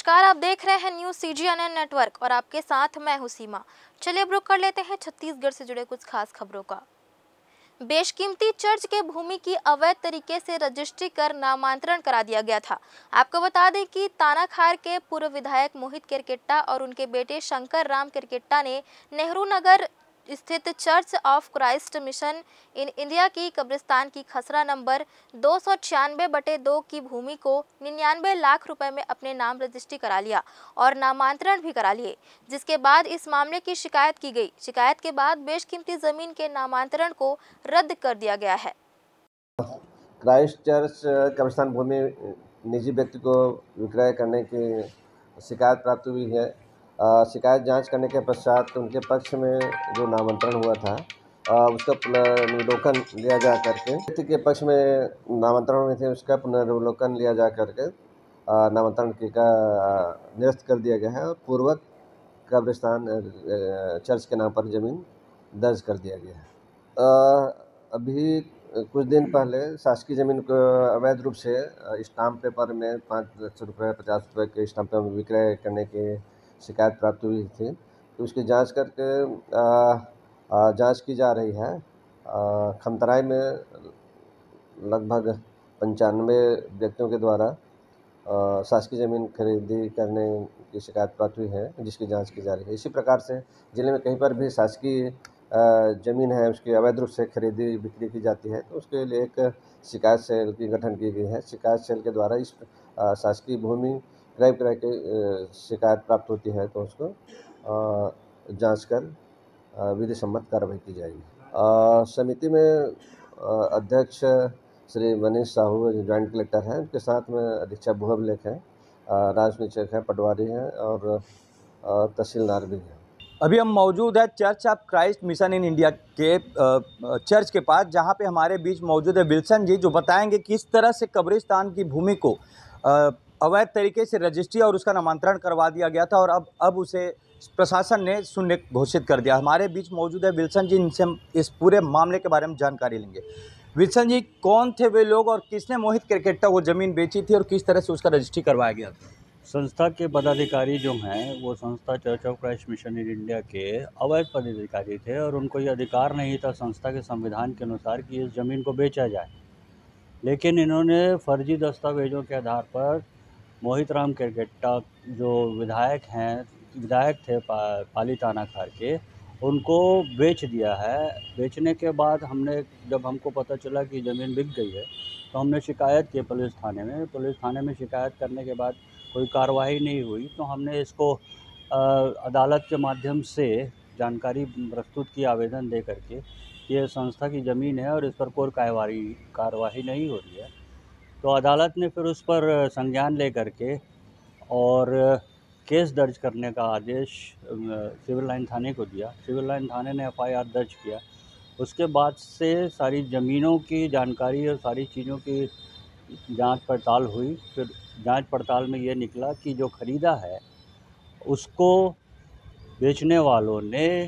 नमस्कार, आप देख रहे हैं न्यूज़ CGNN नेटवर्क और आपके साथ मैं हूं सीमा। चलिए अब रुक कर लेते हैं छत्तीसगढ़ से जुड़े कुछ खास खबरों का। बेशकीमती चर्च के भूमि की अवैध तरीके से रजिस्ट्री कर नामांतरण करा दिया गया था। आपको बता दें कि तानाखार के पूर्व विधायक मोहित केरकेट्टा और उनके बेटे शंकर राम केरकेट्टा ने नेहरू नगर स्थित church of Christ mission in India की कब्रिस्तान की खसरा नंबर 296/2 की भूमि को 99 लाख रुपए में अपने नाम रजिस्ट्री करा लिया और नामांतरण भी करा लिए, जिसके बाद इस मामले की शिकायत की गई। शिकायत के बाद बेशकीमती जमीन के नामांतरण को रद्द कर दिया गया है। क्राइस्ट चर्च कब्रिस्तान भूमि निजी व्यक्ति को विक्रय करने की शिकायत प्राप्त हुई है। शिकायत जांच करने के पश्चात उनके पक्ष में जो नामांतरण हुआ था उसका पुनर्विलोकन लिया जा करके व्यक्ति के पक्ष में नामांतरण हुए थे उसका पुनर्विलोकन लिया जा करके नामांतरण का निरस्त कर दिया गया है और पूर्वक कब्रिस्तान चर्च के नाम पर जमीन दर्ज कर दिया गया है। अभी कुछ दिन पहले शासकीय ज़मीन को अवैध रूप से स्टाम्प पेपर में 5 लाख रुपये 50 रुपये के स्टाम्प पेपर में विक्रय करने की शिकायत प्राप्त हुई थी, तो उसकी जांच करके जांच की जा रही है। खमतराई में लगभग 95 व्यक्तियों के द्वारा शासकीय ज़मीन खरीदी करने की शिकायत प्राप्त हुई है, जिसकी जांच की जा रही है। इसी प्रकार से जिले में कहीं पर भी शासकीय ज़मीन है उसकी अवैध रूप से खरीदी बिक्री की जाती है, तो उसके लिए एक शिकायत सेल की गठन की गई है। शिकायत सेल के द्वारा इस शासकीय भूमि क्रय विक्रय की शिकायत प्राप्त होती है तो उसको जांच कर विधि सम्मत कार्रवाई की जाएगी। समिति में अध्यक्ष श्री मनीष साहू जॉइंट कलेक्टर हैं, उनके साथ में अधीक्षक भू अभिलेख हैं, राजनीतिक हैं, पटवारी हैं और तहसीलदार भी हैं। अभी हम मौजूद है church of Christ mission in India के चर्च के पास, जहां पे हमारे बीच मौजूद है विल्सन जी, जो बताएंगे किस तरह से कब्रिस्तान की भूमि को अवैध तरीके से रजिस्ट्री और उसका नामांतरण करवा दिया गया था और अब उसे प्रशासन ने शून्य घोषित कर दिया। हमारे बीच मौजूद है विल्सन जी, इनसे हम इस पूरे मामले के बारे में जानकारी लेंगे। विल्सन जी, कौन थे वे लोग और किसने मोहित केरकेट्टा वो ज़मीन बेची थी और किस तरह से उसका रजिस्ट्री करवाया गया था? संस्था के पदाधिकारी जो हैं वो संस्था church of Christ mission in India के अवैध पदाधिकारी थे और उनको ये अधिकार नहीं था संस्था के संविधान के अनुसार कि इस ज़मीन को बेचा जाए। लेकिन इन्होंने फर्जी दस्तावेज़ों के आधार पर मोहित राम केरकेट्टा जो विधायक थे पाली तानाखार के, उनको बेच दिया है। बेचने के बाद जब हमको पता चला कि ज़मीन बिक गई है तो हमने शिकायत की पुलिस थाने में शिकायत करने के बाद कोई कार्रवाई नहीं हुई, तो हमने इसको अदालत के माध्यम से जानकारी प्रस्तुत की आवेदन दे करके ये संस्था की ज़मीन है और इस पर कोई कार्रवाई नहीं हो रही है। तो अदालत ने फिर उस पर संज्ञान ले करके और केस दर्ज करने का आदेश सिविल लाइन थाने को दिया। सिविल लाइन थाने ने FIR दर्ज किया। उसके बाद से सारी ज़मीनों की जानकारी और सारी चीज़ों की जांच पड़ताल हुई। फिर जांच पड़ताल में ये निकला कि जो ख़रीदा है उसको बेचने वालों ने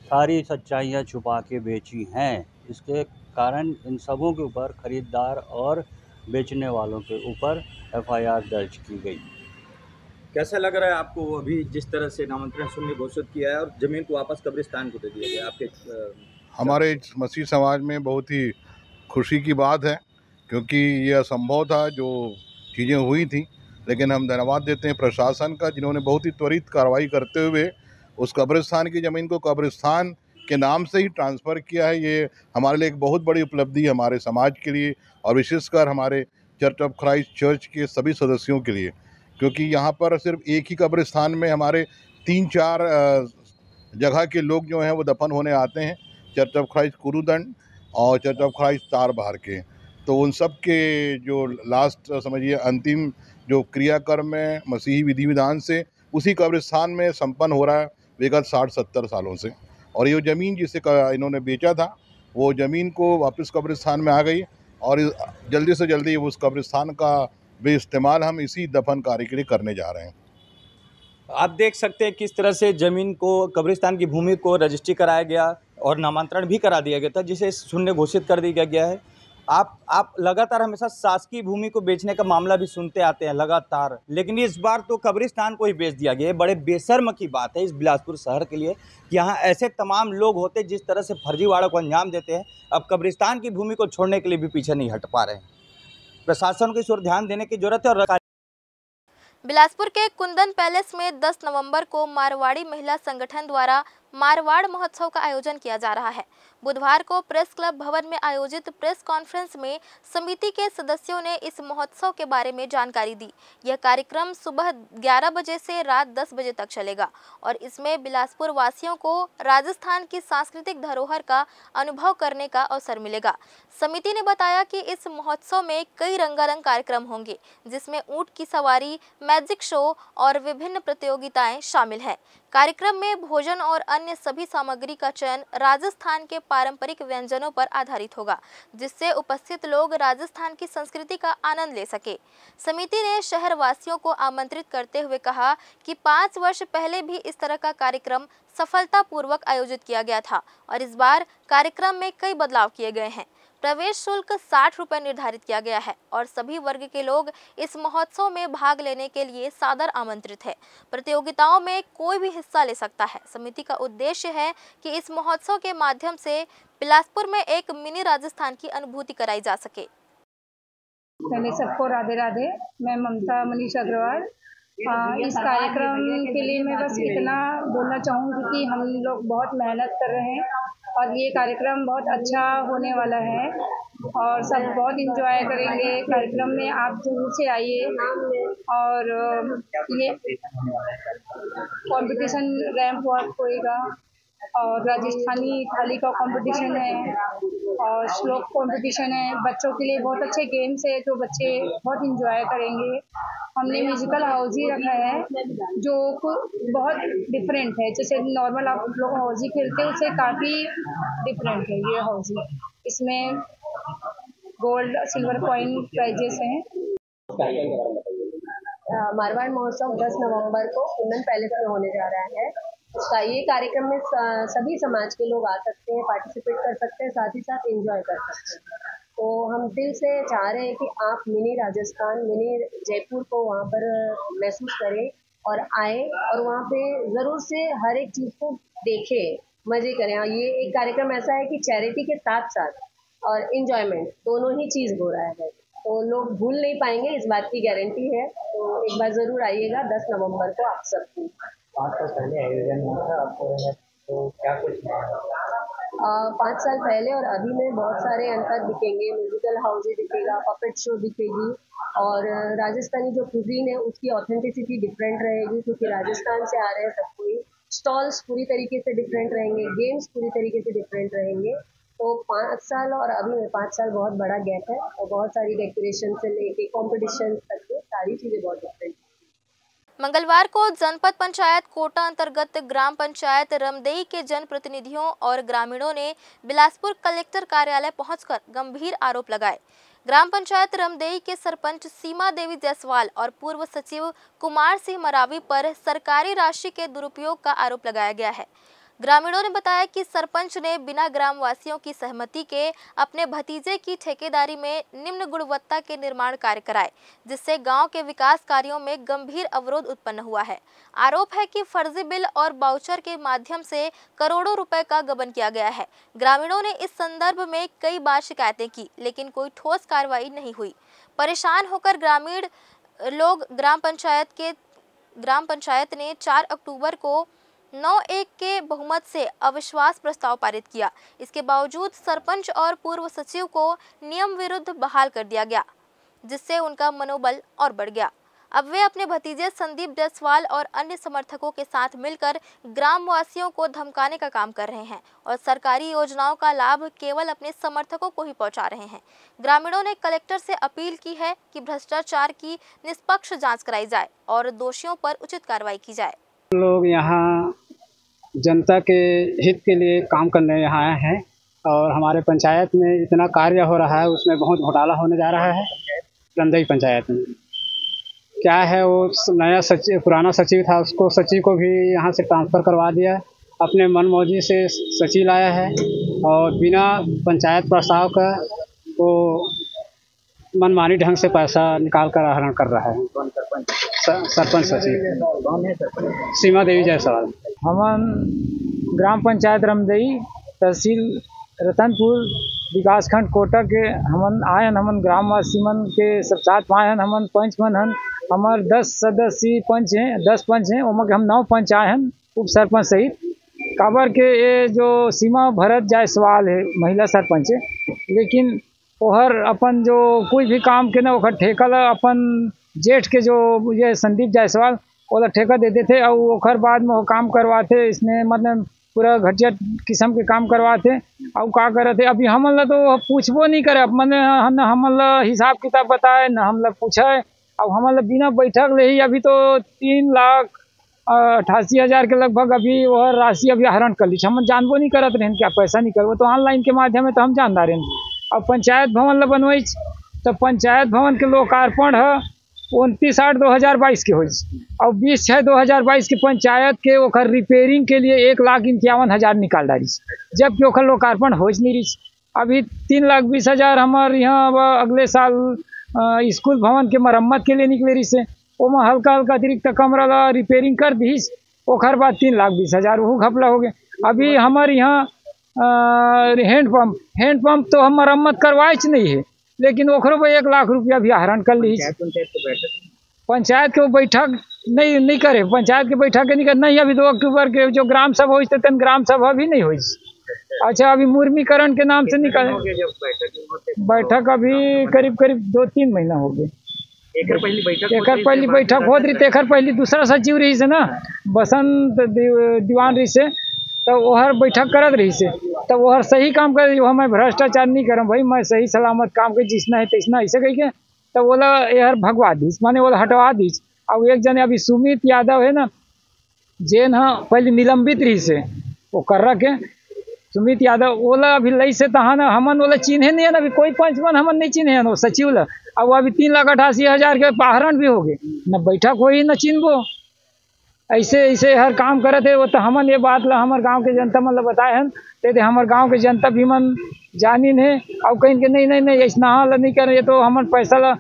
सारी सच्चाइयाँ छुपा के बेची हैं। इसके कारण इन सबों के ऊपर ख़रीदार और बेचने वालों के ऊपर FIR दर्ज की गई। कैसा लग रहा है आपको अभी जिस तरह से नामांतरण शून्य घोषित किया है और ज़मीन को वापस कब्रिस्तान को दे दिया गया आपके? हमारे मसीह समाज में बहुत ही खुशी की बात है, क्योंकि ये असंभव था जो चीज़ें हुई थी। लेकिन हम धन्यवाद देते हैं प्रशासन का, जिन्होंने बहुत ही त्वरित कार्रवाई करते हुए उस कब्रिस्तान की ज़मीन को कब्रिस्तान के नाम से ही ट्रांसफ़र किया है। ये हमारे लिए एक बहुत बड़ी उपलब्धि है, हमारे समाज के लिए और विशेषकर हमारे चर्च ऑफ क्राइस्ट चर्च के सभी सदस्यों के लिए, क्योंकि यहाँ पर सिर्फ एक ही कब्रिस्तान में हमारे 3-4 जगह के लोग जो हैं वो दफन होने आते हैं, चर्च ऑफ क्राइस्ट कुरुदंड और चर्च ऑफ क्राइस्ट तारबहार के। तो उन सब के जो लास्ट समझिए अंतिम जो क्रियाक्रम है मसीही विधि विधान से उसी कब्रिस्तान में संपन्न हो रहा है विगत 60-70 सालों से। और ये ज़मीन जिसे इन्होंने बेचा था वो ज़मीन को वापस कब्रिस्तान में आ गई और जल्दी से जल्दी उस कब्रिस्तान का इस्तेमाल हम इसी दफन कार्य के लिए करने जा रहे हैं। आप देख सकते हैं किस तरह से ज़मीन को कब्रिस्तान की भूमि को रजिस्ट्री कराया गया और नामांतरण भी करा दिया गया था, जिसे शून्य घोषित कर दिया गया है। आप लगातार हमेशा शासकीय भूमि को बेचने का मामला भी सुनते आते हैं लगातार, लेकिन इस बार तो कब्रिस्तान को ही बेच दिया गया है। बड़े बेशर्म की बात है इस बिलासपुर शहर के लिए कि यहाँ ऐसे तमाम लोग होते जिस तरह से फर्जीवाड़ों को अंजाम देते हैं। अब कब्रिस्तान की भूमि को छोड़ने के लिए भी पीछे नहीं हट पा रहे हैं। प्रशासन को इस ओर ध्यान देने की जरूरत है। और बिलासपुर के कुंदन पैलेस में 10 नवंबर को मारवाड़ी महिला संगठन द्वारा मारवाड़ महोत्सव का आयोजन किया जा रहा है। बुधवार को प्रेस क्लब भवन में आयोजित प्रेस कॉन्फ्रेंस में समिति के सदस्यों ने इस महोत्सव के बारे में जानकारी दी। यह कार्यक्रम सुबह 11 बजे से रात 10 बजे तक चलेगा और इसमें बिलासपुर वासियों को राजस्थान की सांस्कृतिक धरोहर का अनुभव करने का अवसर मिलेगा। समिति ने बताया कि इस महोत्सव में कई रंगारंग कार्यक्रम होंगे, जिसमें ऊंट की सवारी, मैजिक शो और विभिन्न प्रतियोगिताएं शामिल हैं। कार्यक्रम में भोजन और अन्य सभी सामग्री का चयन राजस्थान के पारंपरिक व्यंजनों पर आधारित होगा, जिससे उपस्थित लोग राजस्थान की संस्कृति का आनंद ले सके। समिति ने शहर वासियों को आमंत्रित करते हुए कहा कि 5 वर्ष पहले भी इस तरह का कार्यक्रम सफलतापूर्वक आयोजित किया गया था और इस बार कार्यक्रम में कई बदलाव किए गए हैं। प्रवेश शुल्क 60 रुपये निर्धारित किया गया है और सभी वर्ग के लोग इस महोत्सव में भाग लेने के लिए सादर आमंत्रित है। प्रतियोगिताओं में कोई भी हिस्सा ले सकता है। समिति का उद्देश्य है कि इस महोत्सव के माध्यम से बिलासपुर में एक मिनी राजस्थान की अनुभूति कराई जा सके। पहले सबको राधे राधे। मैं ममता मनीष अग्रवाल। इस कार्यक्रम के लिए मैं बस इतना बोलना चाहूँगी कि हम लोग बहुत मेहनत कर रहे हैं और ये कार्यक्रम बहुत अच्छा होने वाला है और सब बहुत एंजॉय करेंगे। कार्यक्रम में आप जरूर से आइए और ये कंपटीशन रैंप वॉक होएगा और राजस्थानी थाली का कंपटीशन है और श्लोक कंपटीशन है। बच्चों के लिए बहुत अच्छे गेम्स है जो बच्चे बहुत एंजॉय करेंगे। हमने म्यूजिकल हाउस ही रखा है जो बहुत डिफरेंट है, जैसे नॉर्मल आप लोग हाउसी खेलते हैं उससे काफ़ी डिफरेंट है ये हाउसी। इसमें गोल्ड सिल्वर कॉइन प्राइजेस हैं। मारवाड़ महोत्सव 10 नवंबर को कुंदन पैलेस में होने जा रहा है। ये कार्यक्रम में सभी समाज के लोग आ सकते हैं, पार्टिसिपेट कर सकते हैं, साथ ही साथ एंजॉय कर सकते हैं। तो हम दिल से चाह रहे हैं कि आप मिनी राजस्थान, मिनी जयपुर को वहाँ पर महसूस करें और आए और वहाँ पे ज़रूर से हर एक चीज़ को देखें, मज़े करें। ये एक कार्यक्रम ऐसा है कि चैरिटी के साथ साथ और एंजॉयमेंट दोनों ही चीज़ हो रहा है, तो लोग भूल नहीं पाएंगे, इस बात की गारंटी है। तो एक बार ज़रूर आइएगा 10 नवंबर को आप सबको। 5 साल पहले आयोजन हुआ था आपको, तो क्या कुछ 5 साल पहले और अभी में बहुत सारे अंतर दिखेंगे। म्यूजिकल हाउस दिखेगा, पपेट शो दिखेगी और राजस्थानी जो कुजीन है उसकी ऑथेंटिसिटी डिफरेंट रहेगी क्योंकि राजस्थान से आ रहे हैं सब कोई। स्टॉल्स पूरी तरीके से डिफरेंट रहेंगे, गेम्स पूरी तरीके से डिफरेंट रहेंगे। तो 5 साल और अभी में 5 साल बहुत बड़ा गैप है और बहुत सारी डेकोरेशन से लेके कॉम्पिटिशन तक के सारी चीज़ें बहुत डिफरेंट। मंगलवार को जनपद पंचायत कोटा अंतर्गत ग्राम पंचायत रमदेई के जनप्रतिनिधियों और ग्रामीणों ने बिलासपुर कलेक्टर कार्यालय पहुंचकर गंभीर आरोप लगाए। ग्राम पंचायत रमदेई के सरपंच सीमा देवी जायसवाल और पूर्व सचिव कुमार सिंह मरावी पर सरकारी राशि के दुरुपयोग का आरोप लगाया गया है। ग्रामीणों ने बताया कि सरपंच ने बिना ग्रामवासियों की सहमति के अपने भतीजे की ठेकेदारी में निम्न गुणवत्ता के निर्माण कार्य कराए, जिससे गांव के विकास कार्यों में गंभीर अवरोध उत्पन्न हुआ है। आरोप है कि फर्जी बिल और बाउचर के माध्यम से करोड़ों रुपए का गबन किया गया है। ग्रामीणों ने इस संदर्भ में कई बार शिकायतें की, लेकिन कोई ठोस कार्रवाई नहीं हुई। परेशान होकर ग्रामीण लोग ग्राम पंचायत ने 4 अक्टूबर को 9-1 के बहुमत से अविश्वास प्रस्ताव पारित किया। इसके बावजूद सरपंच और पूर्व सचिव को नियम विरुद्ध बहाल कर दिया गया, जिससे उनका मनोबल और बढ़ गया। अब वे अपने भतीजे संदीप जायसवाल और अन्य समर्थकों के साथ मिलकर ग्रामवासियों को धमकाने का काम कर रहे हैं और सरकारी योजनाओं का लाभ केवल अपने समर्थकों को ही पहुंचा रहे हैं। ग्रामीणों ने कलेक्टर से अपील की है कि भ्रष्टाचार की निष्पक्ष जांच कराई जाए और दोषियों पर उचित कार्रवाई की जाए। लोग यहाँ जनता के हित के लिए काम करने यहाँ आए हैं और हमारे पंचायत में इतना कार्य हो रहा है, उसमें बहुत घोटाला होने जा रहा है। रमदेई पंचायत में क्या है, वो नया सचिव, पुराना सचिव था, उसको सचिव को भी यहाँ से ट्रांसफ़र करवा दिया। अपने मनमौजी से सचिव लाया है और बिना पंचायत प्रस्ताव का वो मनमानी ढंग से पैसा निकाल कर आहरण कर रहा है। कौन सरपंच? सरपंच सचिव कौन है सरपंच? सीमा देवी जायसवाल। हमन ग्राम पंचायत रमदई, तहसील रतनपुर, विकासखंड कोटा के हमन आयन। हमन ग्रामवासी मन के सब साथ आयन। हमन पंच मन हन। हमार 10 सदस्य पंच हैं, 10 पंच हैं। ओमा के हम 9 पंच आए हैं, उप सरपंच सहित। काबर के ये जो सीमा भरत जायसवाल है महिला सरपंच है, लेकिन ओहर अपन जो कोई भी काम के ना ओखर ठेका ला अपन जेठ के जो ये संदीप जायसवाल ओला ठेका देते थे और ओखर बाद में वो काम करवाते। इसने मतलब पूरा घटिया किस्म के काम करवाते और का करते। अभी हमन ला तो पूछबो नहीं करे, मैंने हमन ला हिसाब किताब बताए न हम ला पूछे। अब हमन ला बिना बैठक ले ही अभी तो 3,88,000 के लगभग अभी वह राशि अभी आहरण कर ली। हम जानबो नहीं करत रहें क्या पैसा नहीं करबो, तो ऑनलाइन के माध्यम में तो हम जानदा रहें। अब पंचायत भवन ला बनवाई तो पंचायत भवन के लोकार्पण है 29/8/2022 के हुई और 20/6/2022 के पंचायत के ओखर रिपेयरिंग के लिए 1,51,000 निकाल डाली, जबकि ओखर लोकार्पण हो नहीं रही। अभी 3,20,000 हमारे यहाँ अगले साल स्कूल भवन के मरम्मत के लिए निकले रही से। ओमा हल्का हल्का अतिरिक्त कमरा ला रिपेयरिंग कर दी, ओखर बाद 3,20,000 वो घपला हो गए। अभी हमारे यहाँ हैंडपम्प तो हम मरम्मत करवाए नहीं है, लेकिन ओखरों पर 1 लाख रुपया भी आहरण कर ली। पंचायत के बैठक नहीं करे, पंचायत के बैठक नहीं करे नहीं। अभी 2 अक्टूबर के जो ग्राम सभा हुई तो ग्राम सभा भी नहीं हुई। अच्छा, अभी मुर्मीकरण के नाम से निकले बैठक अभी करीब 2-3 महीना हो गए। एक पहली बैठक हो रही, एक पहली दूसरा सचिव रही से ना बसंत दीवान रही से, तो वह बैठक करत रही से, तो वह सही काम कर रही। मैं भ्रष्टाचार नहीं करम भाई, मैं सही सलामत काम कर, जिसना है तैसना ऐसे कही के तो बोला यार भगवा दीस, माने बोला हटवा दीस। और एक जने अभी सुमित यादव है ना, जेन हाँ पहले निलंबित रही से वो कर रखे सुमित यादव बोला अभी लई से तहाँ ना हमन बोला चिन्हे नहीं है ना, अभी कोई पंचमन हमन नहीं चिन्हे है ना सचिव ला। अब अभी 3,88,000 के आहरण भी हो गए, न बैठक हो ही न चिन्हबो। ऐसे हर काम करे थे वो तो हमन ये बात ला हमारे गांव के जनता मन ला बताए हैं, ते हमारे गांव के जनता भी मन जानी है और कहीं के नहीं ऐसा ला नहीं करे। ये तो हमन पैसा ला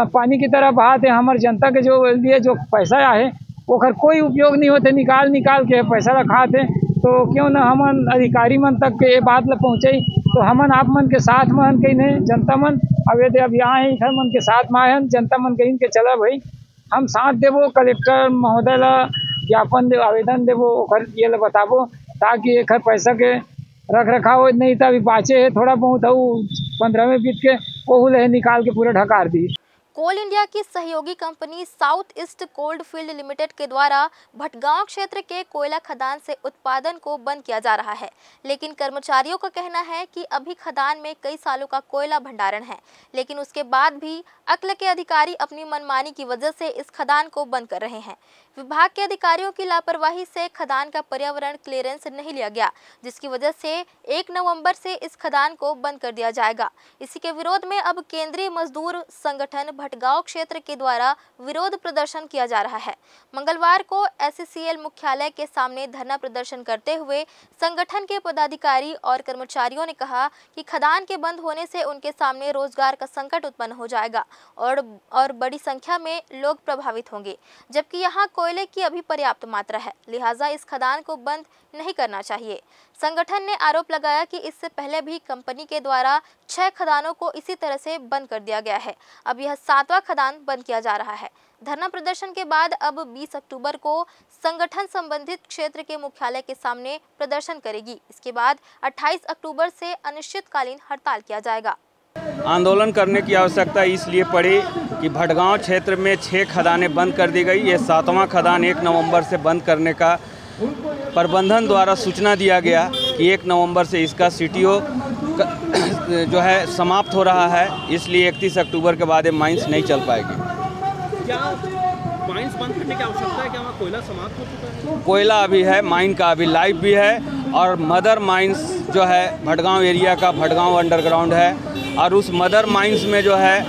पानी की तरह बहाते। हमारे जनता के जो लिए जो पैसा है वो खर कोई उपयोग नहीं होते, निकाल के पैसा ला खाते। तो क्यों ना हमन अधिकारी मन तक के ये बात ला पहुँचे, तो हमन आप मन के साथ में हन कहीं नहीं जनता मन अभी आए इधर मन के साथ में आए हैं। जनता मन कहीं के चला भाई हम साथ देवो, कलेक्टर महोदय ला ज्ञापन दे आवेदन देवो, ये ला बताबो ताकि एक पैसा के रख रखाव नहीं था। अभी बाँचे है थोड़ा बहुत 15वें बीत के वो ले निकाल के पूरा ढकार दी। कोल इंडिया की सहयोगी company south east cold field limited के द्वारा भटगांव क्षेत्र के कोयला खदान से उत्पादन को बंद किया जा रहा है, लेकिन कर्मचारियों का कहना है कि अभी खदान में कई सालों का कोयला भंडारण है, लेकिन उसके बाद भी अक्ल के अधिकारी अपनी मनमानी की वजह से इस खदान को बंद कर रहे हैं। विभाग के अधिकारियों की लापरवाही से खदान का पर्यावरण क्लियरेंस नहीं लिया गया, जिसकी वजह से 1 नवंबर से इस खदान को बंद कर दिया जाएगा। इसी के विरोध में अब केंद्रीय मजदूर संगठन भटगांव क्षेत्र के द्वारा विरोध प्रदर्शन किया जा रहा है। मंगलवार को SCCL मुख्यालय के सामने धरना प्रदर्शन करते हुए संगठन के पदाधिकारी और कर्मचारियों ने कहा कि खदान के बंद होने से उनके सामने रोजगार का संकट उत्पन्न हो जाएगा और बड़ी संख्या में लोग प्रभावित होंगे, जबकि यहाँ कोयले की अभी पर्याप्त मात्रा है, लिहाजा इस खदान को बंद नहीं करना चाहिए। संगठन ने आरोप लगाया कि इससे पहले भी कंपनी के द्वारा 6 खदानों को इसी तरह से बंद कर दिया गया है। अब यह 7वां खदान बंद किया जा रहा है। धरना प्रदर्शन के बाद अब 20 अक्टूबर को संगठन संबंधित क्षेत्र के मुख्यालय के सामने प्रदर्शन करेगी। इसके बाद 28 अक्टूबर से अनिश्चितकालीन हड़ताल किया जाएगा। आंदोलन करने की आवश्यकता इसलिए पड़ी कि भटगांव क्षेत्र में 6 खदानें बंद कर दी गई। ये 7वां खदान 1 नवंबर से बंद करने का प्रबंधन द्वारा सूचना दिया गया कि 1 नवंबर से इसका CTO जो है समाप्त हो रहा है, इसलिए 31 अक्टूबर के बाद ये माइंस नहीं चल पाएगी। क्या माइंस बंद करने की आवश्यकता है? क्या वहाँ कोयला समाप्त हो चुका है? कोयला अभी है, माइन का अभी लाइव भी है, और मदर माइंस जो है भटगांव एरिया का भटगांव अंडरग्राउंड है, और उस मदर माइंस में जो है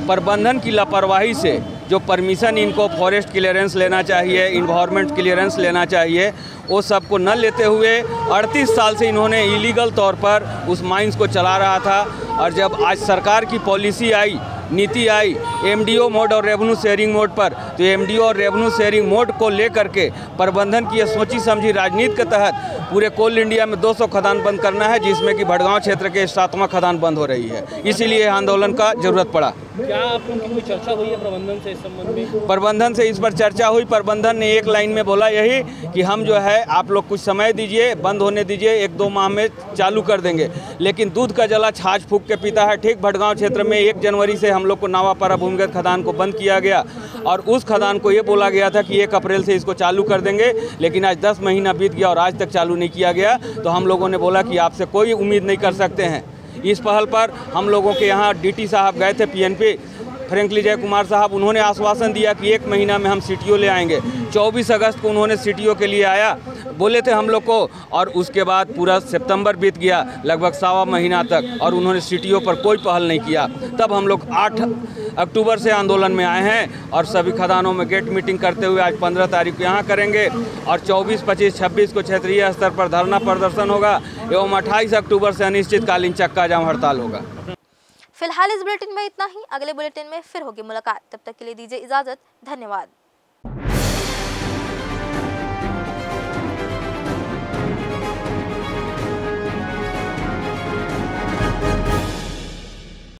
प्रबंधन की लापरवाही से जो परमिशन इनको फॉरेस्ट क्लियरेंस लेना चाहिए, इन्वायरमेंट क्लियरेंस लेना चाहिए, वो सब को न लेते हुए 38 साल से इन्होंने इलीगल तौर पर उस माइंस को चला रहा था। और जब आज सरकार की पॉलिसी आई, नीति आई एमडीओ मोड और रेवेन्यू शेयरिंग मोड पर, तो एमडीओ और रेवेन्यू शेयरिंग मोड को लेकर के प्रबंधन की सोची समझी राजनीति के तहत पूरे कोल इंडिया में 200 खदान बंद करना है, जिसमें कि भड़गांव क्षेत्र के 7वां खदान बंद हो रही है। इसीलिए आंदोलन का जरूरत पड़ा। क्या आप लोगों की कोई चर्चा हुई है प्रबंधन से इस संबंध में? प्रबंधन से इस पर चर्चा हुई। प्रबंधन ने एक लाइन में बोला यही कि हम जो है आप लोग कुछ समय दीजिए, बंद होने दीजिए, 1-2 माह में चालू कर देंगे। लेकिन दूध का जला छाछ फूंक के पीता है। ठीक भड़गांव क्षेत्र में 1 जनवरी से हम लोग को नावापारा भूमिगत खदान को बंद किया गया और उस खदान को ये बोला गया था कि 1 अप्रैल से इसको चालू कर देंगे, लेकिन आज 10 महीना बीत गया और आज तक चालू नहीं किया गया। तो हम लोगों ने बोला कि आपसे कोई उम्मीद नहीं कर सकते हैं। इस पहल पर हम लोगों के यहाँ डीटी साहब गए थे, पीएनपी फ्रेंकली जय कुमार साहब, उन्होंने आश्वासन दिया कि 1 महीना में हम सीटीओ ले आएंगे। 24 अगस्त को उन्होंने सीटीओ के लिए आया बोले थे हम लोग को, और उसके बाद पूरा सितंबर बीत गया, लगभग 1.25 महीना तक, और उन्होंने सीटीओ पर कोई पहल नहीं किया। तब हम लोग 8 अक्टूबर से आंदोलन में आए हैं और सभी खदानों में गेट मीटिंग करते हुए आज 15 तारीख को यहाँ करेंगे और 24, 25, 26 को क्षेत्रीय स्तर पर धरना प्रदर्शन होगा एवं 28 अक्टूबर से अनिश्चितकालीन चक्का जाम हड़ताल होगा। फिलहाल इस बुलेटिन में इतना ही। अगले बुलेटिन में फिर होगी मुलाकात। तब तक के लिए दीजिए इजाजत। धन्यवाद।